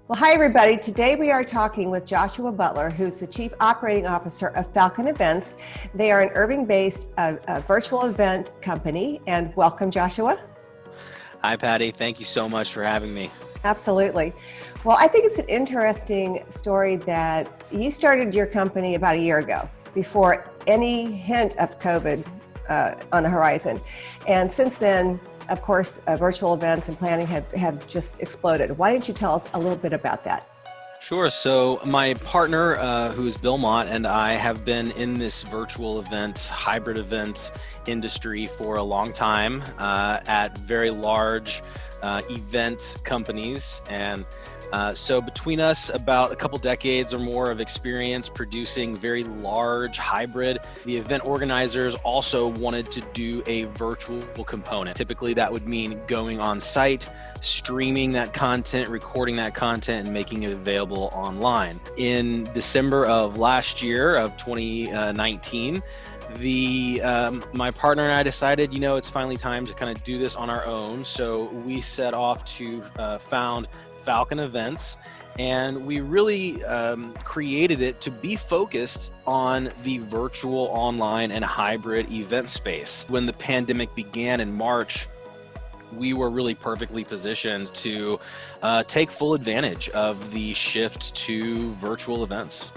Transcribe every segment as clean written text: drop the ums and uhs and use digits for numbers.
Well, hi, everybody. Today we are talking with Joshua Butler, who's the Chief Operating Officer of Falcon Events. They are an Irving-based virtual event company. And welcome, Joshua. Hi, Patty. Thank you so much for having me. Absolutely. Well, I think it's an interesting story that you started your company about a year ago, before any hint of COVID on the horizon. And since then, of course, virtual events and planning have just exploded. Why don't you tell us a little bit about that? Sure. So my partner, who's Bill Mott, and I have been in this virtual event, hybrid event industry for a long time at very large event companies. And so between us, about a couple decades or more of experience producing very large hybrid. The event organizers also wanted to do a virtual component. Typically that would mean going on site, streaming that content, recording that content, and making it available online. In December of last year of 2019, my partner and I decided, it's finally time to kind of do this on our own. So we set off to found Falcon Events, and we really created it to be focused on the virtual, online, and hybrid event space. When the pandemic began in March, we were really perfectly positioned to take full advantage of the shift to virtual events.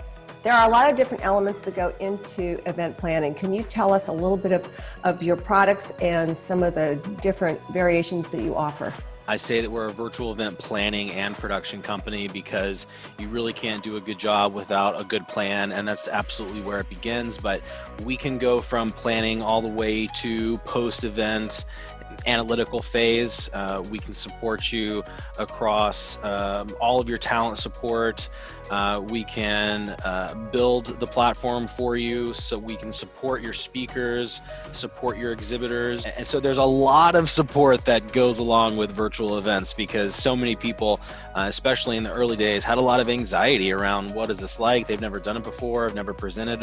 There are a lot of different elements that go into event planning. Can you tell us a little bit of your products and some of the different variations that you offer? I say that we're a virtual event planning and production company because you really can't do a good job without a good plan, and that's absolutely where it begins. But we can go from planning all the way to post-event analytical phase. We can support you across all of your talent support. We can build the platform for you so we can support your speakers, support your exhibitors. And so there's a lot of support that goes along with virtual events because so many people, especially in the early days, had a lot of anxiety around what is this like? They've never done it before. I've never presented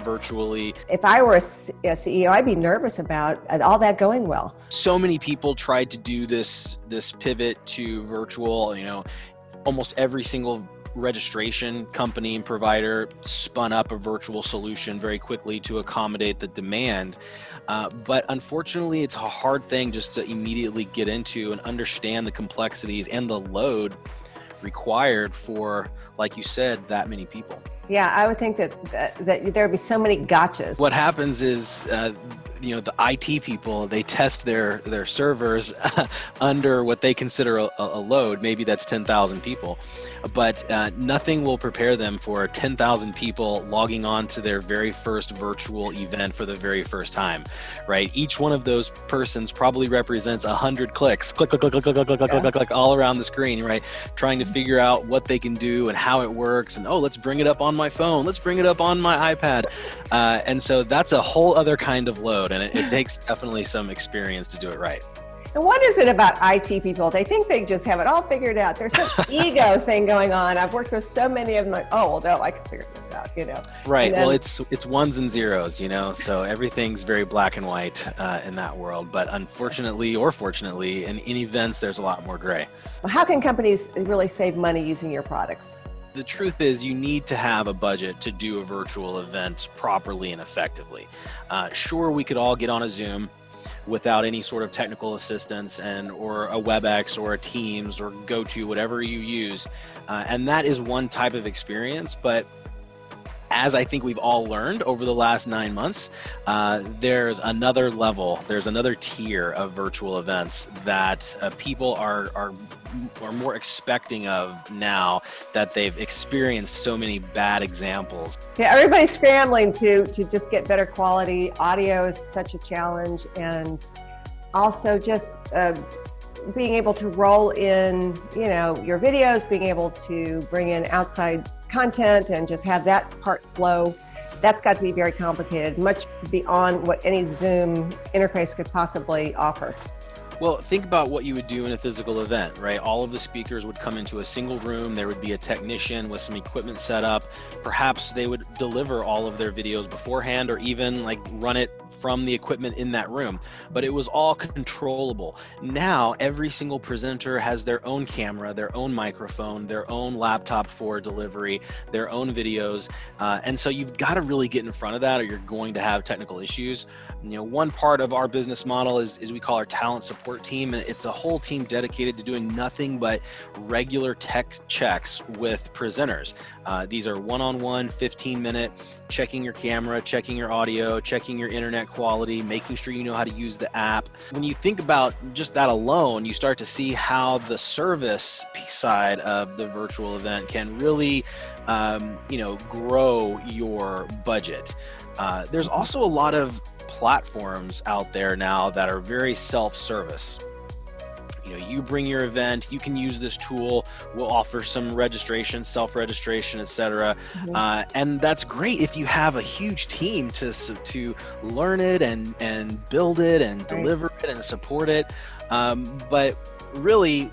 virtually. If I were a CEO, I'd be nervous about all that going well. So many people tried to do this pivot to virtual. Almost every single registration company and provider spun up a virtual solution very quickly to accommodate the demand. But unfortunately, it's a hard thing just to immediately get into and understand the complexities and the load required for, like you said, that many people. Yeah, I would think that there'd be so many gotchas. What happens is, the IT people, they test their servers under what they consider a load. Maybe that's 10,000 people, but nothing will prepare them for 10,000 people logging on to their very first virtual event for the very first time, right? Each one of those persons probably represents 100 clicks, click, click, click, click, click, click, click, click, click, click, all around the screen, right? Trying to figure out what they can do and how it works. And let's bring it up on my phone. Let's bring it up on my iPad. And so that's a whole other kind of load. And it takes definitely some experience to do it right. And what is it about IT people? They think they just have it all figured out. There's some ego thing going on. I've worked with so many of them like, oh, well, no, I can figure this out, Right. Well, it's ones and zeros, so everything's very black and white in that world. But unfortunately or fortunately, in events, there's a lot more gray. Well, how can companies really save money using your products? The truth is you need to have a budget to do a virtual event properly and effectively. Sure, we could all get on a Zoom without any sort of technical assistance or a WebEx or a Teams or GoTo, whatever you use. And that is one type of experience. But as I think we've all learned over the last 9 months, there's another level, there's another tier of virtual events that people are more expecting of now that they've experienced so many bad examples. Yeah, everybody's scrambling to just get better quality. Audio is such a challenge, and also just being able to roll in, your videos, being able to bring in outside content and just have that part flow. That's got to be very complicated, much beyond what any Zoom interface could possibly offer. Well, think about what you would do in a physical event, right? All of the speakers would come into a single room. There would be a technician with some equipment set up. Perhaps they would deliver all of their videos beforehand, or even like run it from the equipment in that room. But it was all controllable. Now, every single presenter has their own camera, their own microphone, their own laptop for delivery, their own videos. And so you've got to really get in front of that, or you're going to have technical issues. One part of our business model is we call our talent support team, and it's a whole team dedicated to doing nothing but regular tech checks with presenters. These are one-on-one, 15-minute, checking your camera, checking your audio, checking your internet quality, making sure you know how to use the app. When you think about just that alone, you start to see how the service side of the virtual event can really, grow your budget. There's also a lot of platforms out there now that are very self-service. You bring your event, you can use this tool. We'll offer some registration, self-registration, etc. And that's great if you have a huge team to learn it and build it and deliver it and support it. But really,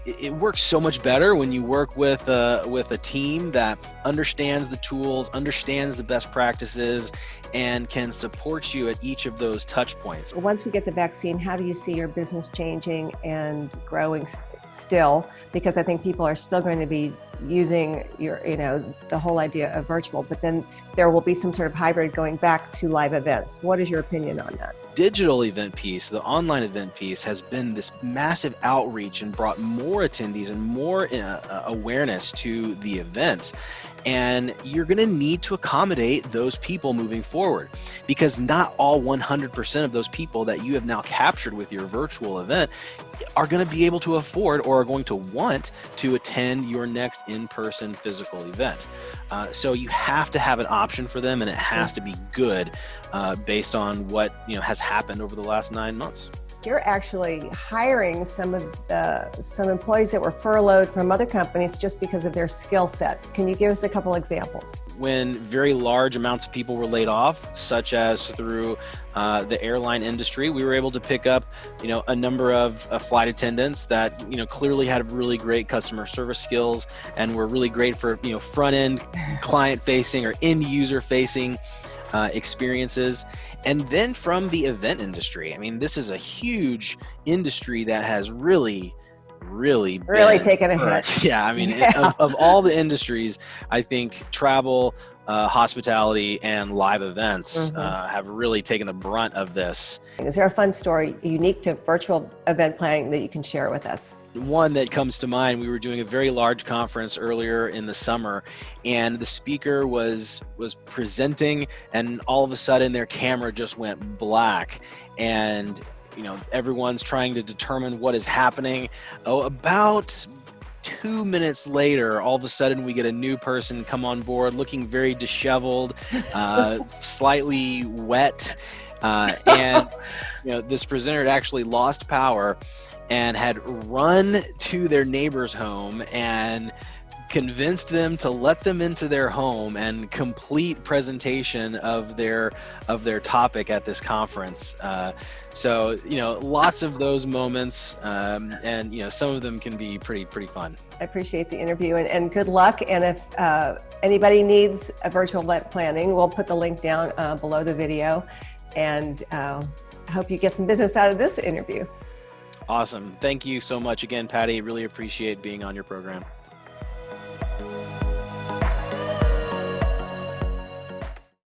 it works so much better when you work with a team that understands the tools, understands the best practices, and can support you at each of those touch points. Once we get the vaccine, how do you see your business changing and growing still? Because I think people are still going to be using the whole idea of virtual, but then there will be some sort of hybrid going back to live events. What is your opinion on that? Digital event piece, the online event piece, has been this massive outreach and brought more attendees and more awareness to the event. And you're going to need to accommodate those people moving forward, because not all 100% of those people that you have now captured with your virtual event are going to be able to afford or are going to want to attend your next in-person physical event. So you have to have an option for them, and it has to be good based on what has happened over the last 9 months. You're actually hiring some employees that were furloughed from other companies just because of their skill set. Can you give us a couple examples? When very large amounts of people were laid off, such as through the airline industry, we were able to pick up, a number of flight attendants that, clearly had really great customer service skills and were really great for, front-end client-facing or end-user-facing experiences. And then from the event industry, this is a huge industry that has really taken a hit. Yeah, of all the industries, I think travel, hospitality, and live events have really taken the brunt of this. Is there a fun story unique to virtual event planning that you can share with us? One that comes to mind, we were doing a very large conference earlier in the summer, and the speaker was presenting, and all of a sudden their camera just went black, and everyone's trying to determine what is happening. About 2 minutes later, all of a sudden we get a new person come on board looking very disheveled, slightly wet, and this presenter had actually lost power and had run to their neighbor's home and convinced them to let them into their home and complete presentation of their topic at this conference. So lots of those moments, and some of them can be pretty fun. I appreciate the interview, and good luck. And if anybody needs a virtual event planning, we'll put the link down below the video. And I hope you get some business out of this interview. Awesome. Thank you so much again, Patty. Really appreciate being on your program.